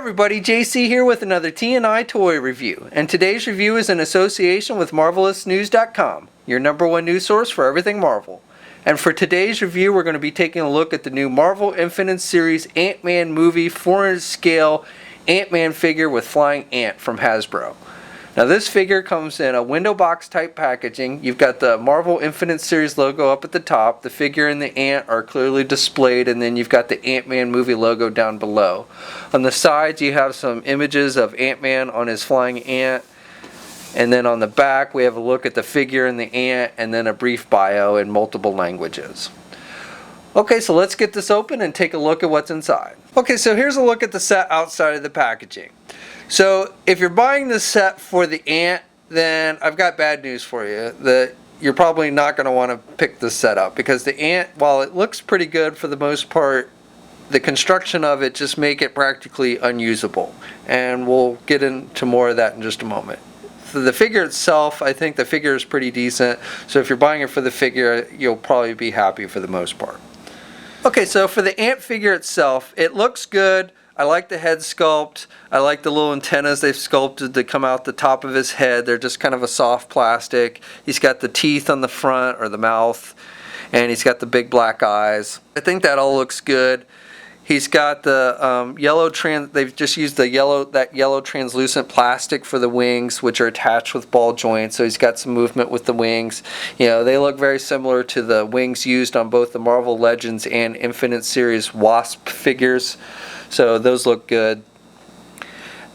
everybody, JC here with another T&I toy review, and today's review is in association with MarvelousNews.com, your #1 news source for everything Marvel. And for today's review, we're going to be taking a look at the new Marvel Infinite Series Ant-Man movie 4-inch scale Ant-Man figure with flying ant from Hasbro. Now this figure comes in a window box type packaging. You've got the Marvel Infinite Series logo up at the top. The figure and the ant are clearly displayed, and then you've got the Ant-Man movie logo down below. On the sides you have some images of Ant-Man on his flying ant, and then on the back we have a look at the figure and the ant, and then a brief bio in multiple languages. Okay, so let's get this open and take a look at what's inside. Okay, so here's a look at the set outside of the packaging. So if you're buying this set for the ant, then I've got bad news for you. You're probably not going to want to pick this set up, because the ant, while it looks pretty good for the most part, the construction of it just make it practically unusable. And we'll get into more of that in just a moment. For the figure itself, I think the figure is pretty decent. So if you're buying it for the figure, you'll probably be happy for the most part. Okay, so for the ant figure itself, it looks good. I like the head sculpt. I like the little antennas they've sculpted to come out the top of his head. They're just kind of a soft plastic. He's got the teeth on the front, or the mouth, and he's got the big black eyes. I think that all looks good. He's got the they've just used that yellow translucent plastic for the wings, which are attached with ball joints, so he's got some movement with the wings. You know, they look very similar to the wings used on both the Marvel Legends and Infinite Series Wasp figures. So those look good.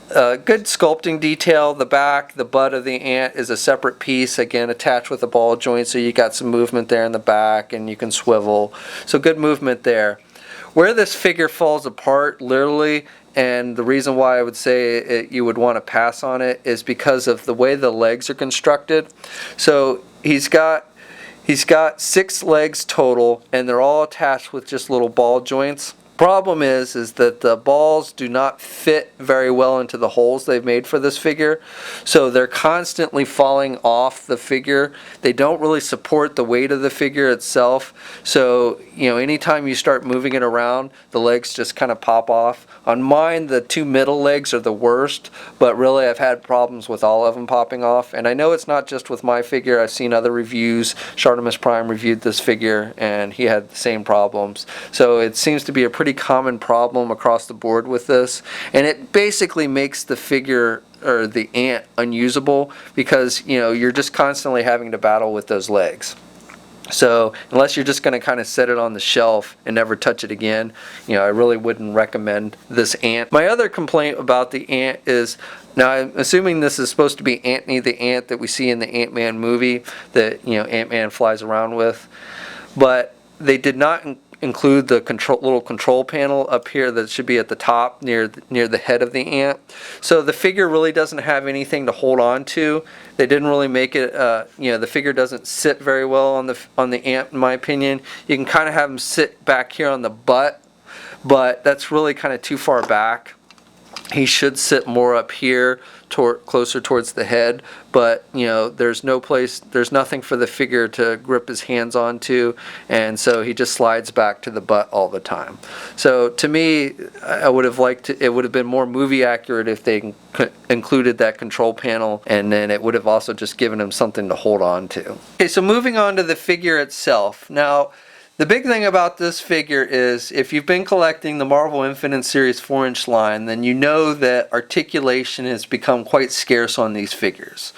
Good sculpting detail. The back, the butt of the ant is a separate piece, again attached with a ball joint, so you got some movement there in the back and you can swivel. So good movement there. Where this figure falls apart, literally, and the reason why I would say you would want to pass on it, is because of the way the legs are constructed. So he's got 6 legs total, and they're all attached with just little ball joints. Problem is that the balls do not fit very well into the holes they've made for this figure, so they're constantly falling off the figure. They don't really support the weight of the figure itself, so you know, anytime you start moving it around, the legs just kind of pop off. On mine, the 2 middle legs are the worst, but really I've had problems with all of them popping off, and I know it's not just with my figure. I've seen other reviews. Shartimus Prime reviewed this figure and he had the same problems, so it seems to be a pretty common problem across the board with this, and it basically makes the figure, or the ant, unusable, because you know, you're just constantly having to battle with those legs. So unless you're just going to kind of set it on the shelf and never touch it again, you know, I really wouldn't recommend this ant. My other complaint about the ant is, now I'm assuming this is supposed to be Anthony the ant that we see in the Ant-Man movie that, you know, Ant-Man flies around with, but they did not include the little control panel up here that should be at the top near the head of the ant. So the figure really doesn't have anything to hold on to. They didn't really make it, you know, the figure doesn't sit very well on the ant, in my opinion. You can kind of have him sit back here on the butt, but that's really kind of too far back. He should sit more up here, closer towards the head, but you know, there's nothing for the figure to grip his hands onto, and so he just slides back to the butt all the time. So to me, I would have liked it would have been more movie accurate if they included that control panel, and then it would have also just given him something to hold on to. Okay, so moving on to the figure itself. Now, the big thing about this figure is, if you've been collecting the Marvel Infinite Series 4-inch line, then you know that articulation has become quite scarce on these figures.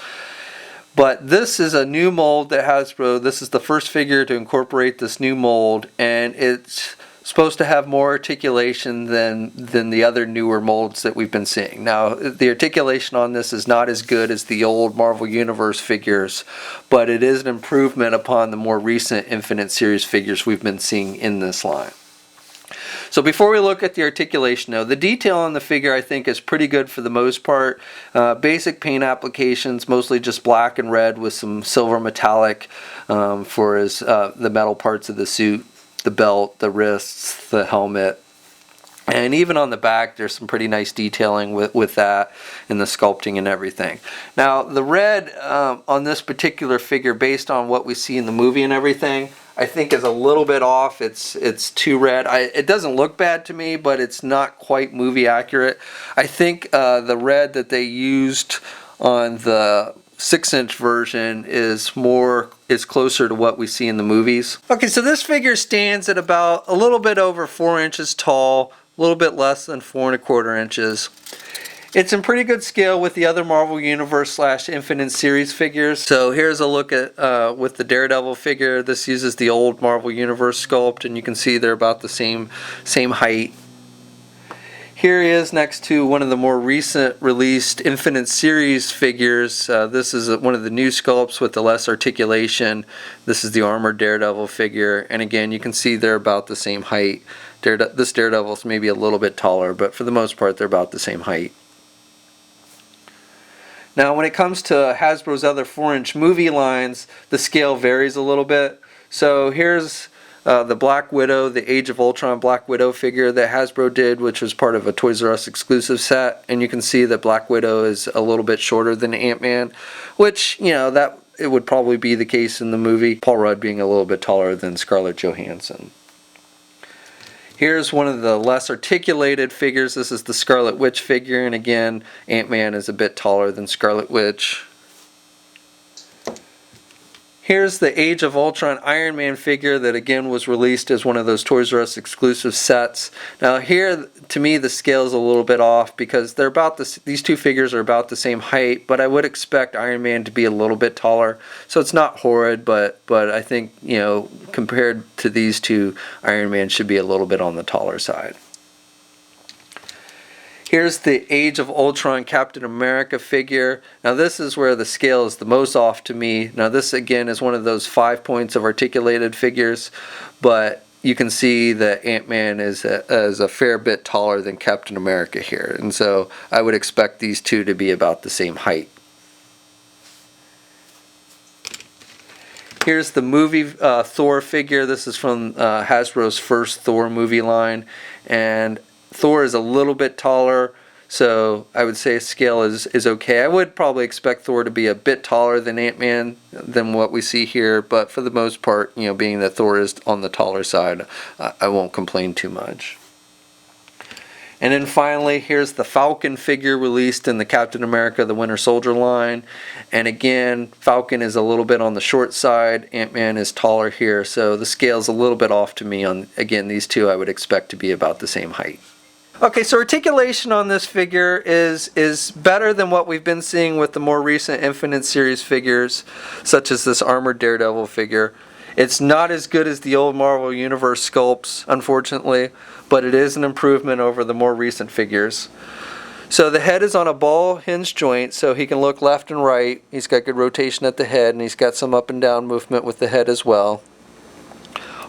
But this is a new mold that Hasbro, this is the first figure to incorporate this new mold, and it's supposed to have more articulation than the other newer molds that we've been seeing. Now, the articulation on this is not as good as the old Marvel Universe figures, but it is an improvement upon the more recent Infinite Series figures we've been seeing in this line. So before we look at the articulation, though, the detail on the figure I think is pretty good for the most part. Basic paint applications, mostly just black and red with some silver metallic for the metal parts of the suit, the belt, the wrists, the helmet, and even on the back there's some pretty nice detailing with that and the sculpting and everything. Now the red on this particular figure, based on what we see in the movie and everything, I think is a little bit off. It's too red. It doesn't look bad to me, but it's not quite movie accurate. I think the red that they used on the 6-inch version is closer to what we see in the movies. Okay, so this figure stands at about a little bit over 4 inches tall, a little bit less than 4¼ inches. It's in pretty good scale with the other Marvel Universe / Infinite Series figures. So here's a look at with the Daredevil figure. This uses the old Marvel Universe sculpt, and you can see they're about the same height. Here he is next to one of the more recent released Infinite Series figures. This is one of the new sculpts with the less articulation. This is the armored Daredevil figure, and again you can see they're about the same height. This Daredevil is maybe a little bit taller, but for the most part they're about the same height. Now when it comes to Hasbro's other 4-inch movie lines, the scale varies a little bit. So here's the Black Widow, the Age of Ultron Black Widow figure that Hasbro did, which was part of a Toys R Us exclusive set. And you can see that Black Widow is a little bit shorter than Ant-Man, which, you know, that it would probably be the case in the movie. Paul Rudd being a little bit taller than Scarlett Johansson. Here's one of the less articulated figures. This is the Scarlet Witch figure, and again, Ant-Man is a bit taller than Scarlet Witch. Here's the Age of Ultron Iron Man figure that again was released as one of those Toys R Us exclusive sets. Now here, to me, the scale is a little bit off because they're about these two figures are about the same height, but I would expect Iron Man to be a little bit taller. So it's not horrid, but I think, you know, compared to these two, Iron Man should be a little bit on the taller side. Here's the Age of Ultron Captain America figure. Now this is where the scale is the most off to me. Now this again is one of those 5 points of articulated figures, but you can see that Ant-Man is a fair bit taller than Captain America here, and so I would expect these two to be about the same height. Here's the movie Thor figure. This is from Hasbro's first Thor movie line, and Thor is a little bit taller, so I would say scale is okay. I would probably expect Thor to be a bit taller than Ant-Man than what we see here, but for the most part, you know, being that Thor is on the taller side, I won't complain too much. And then finally, here's the Falcon figure released in the Captain America the Winter Soldier line. And again, Falcon is a little bit on the short side, Ant-Man is taller here, so the scale's a little bit off to me on, again, these two I would expect to be about the same height. Okay, so articulation on this figure is better than what we've been seeing with the more recent Infinite Series figures, such as this armored Daredevil figure. It's not as good as the old Marvel Universe sculpts, unfortunately, but it is an improvement over the more recent figures. So the head is on a ball hinge joint, so he can look left and right. He's got good rotation at the head, and he's got some up and down movement with the head as well.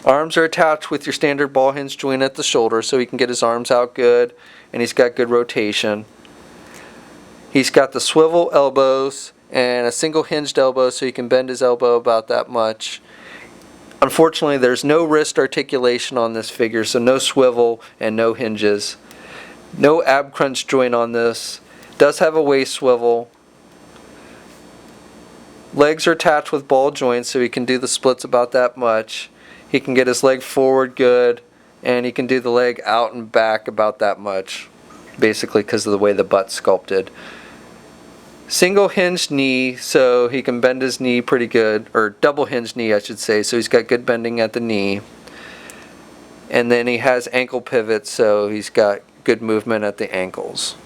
Arms are attached with your standard ball hinge joint at the shoulder, so he can get his arms out good, and he's got good rotation. He's got the swivel elbows and a single hinged elbow, so he can bend his elbow about that much. Unfortunately, there's no wrist articulation on this figure, so no swivel and no hinges. No ab crunch joint on this. Does have a waist swivel. Legs are attached with ball joints, so he can do the splits about that much. He can get his leg forward good, and he can do the leg out and back about that much, basically because of the way the butt's sculpted. Single hinged knee, so he can bend his knee pretty good, or double hinged knee I should say, so he's got good bending at the knee. And then he has ankle pivots, so he's got good movement at the ankles.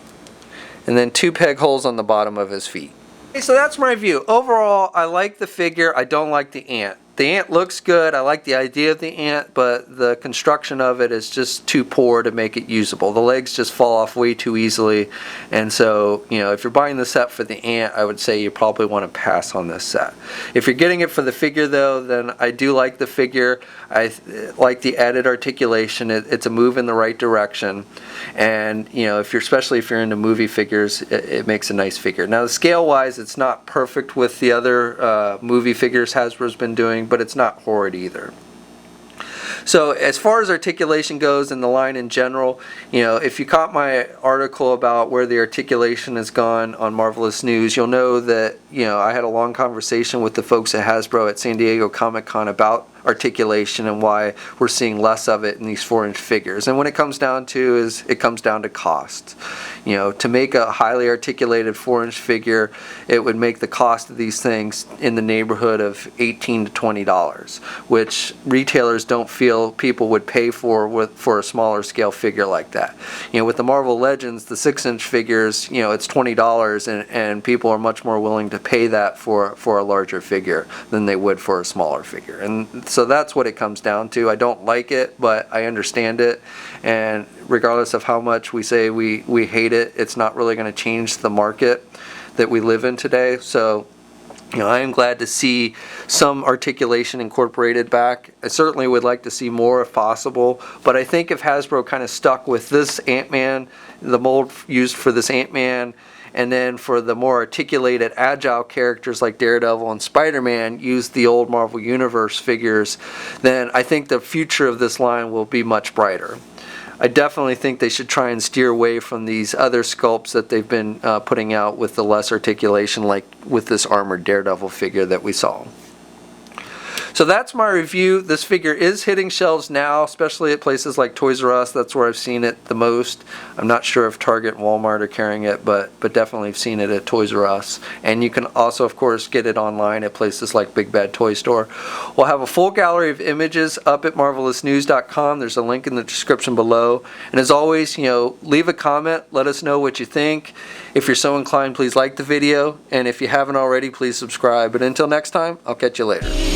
And then 2 peg holes on the bottom of his feet. Okay, so that's my review. Overall, I like the figure, I don't like the ant. The ant looks good, I like the idea of the ant, but the construction of it is just too poor to make it usable. The legs just fall off way too easily, and so, you know, if you're buying the set for the ant, I would say you probably want to pass on this set. If you're getting it for the figure though, then I do like the figure. I like the added articulation. It's a move in the right direction, and you know, especially if you're into movie figures, it makes a nice figure. Now, scale wise, it's not perfect with the other movie figures Hasbro's been doing, but it's not horrid either. So as far as articulation goes in the line in general, you know, if you caught my article about where the articulation has gone on Marvelous News, you'll know that, you know, I had a long conversation with the folks at Hasbro at San Diego Comic-Con about articulation and why we're seeing less of it in these 4-inch figures. And when it comes down to it comes down to cost. You know, to make a highly articulated 4-inch figure, it would make the cost of these things in the neighborhood of $18 to $20, which retailers don't feel people would pay for a smaller scale figure like that. You know, with the Marvel Legends, the 6-inch figures, you know, it's $20, and people are much more willing to pay that for a larger figure than they would for a smaller figure. And so that's what it comes down to. I don't like it, but I understand it, and regardless of how much we say we hate it, it's not really going to change the market that we live in today. So, you know, I am glad to see some articulation incorporated back. I certainly would like to see more if possible, but I think if Hasbro kind of stuck with this Ant-Man, the mold used for this Ant-Man, and then for the more articulated, agile characters like Daredevil and Spider-Man, use the old Marvel Universe figures, then I think the future of this line will be much brighter. I definitely think they should try and steer away from these other sculpts that they've been putting out with the less articulation, like with this armored Daredevil figure that we saw. So that's my review. This figure is hitting shelves now, especially at places like Toys R Us. That's where I've seen it the most. I'm not sure if Target and Walmart are carrying it, but definitely have seen it at Toys R Us. And you can also, of course, get it online at places like Big Bad Toy Store. We'll have a full gallery of images up at marvelousnews.com. There's a link in the description below. And as always, you know, leave a comment. Let us know what you think. If you're so inclined, please like the video. And if you haven't already, please subscribe. But until next time, I'll catch you later.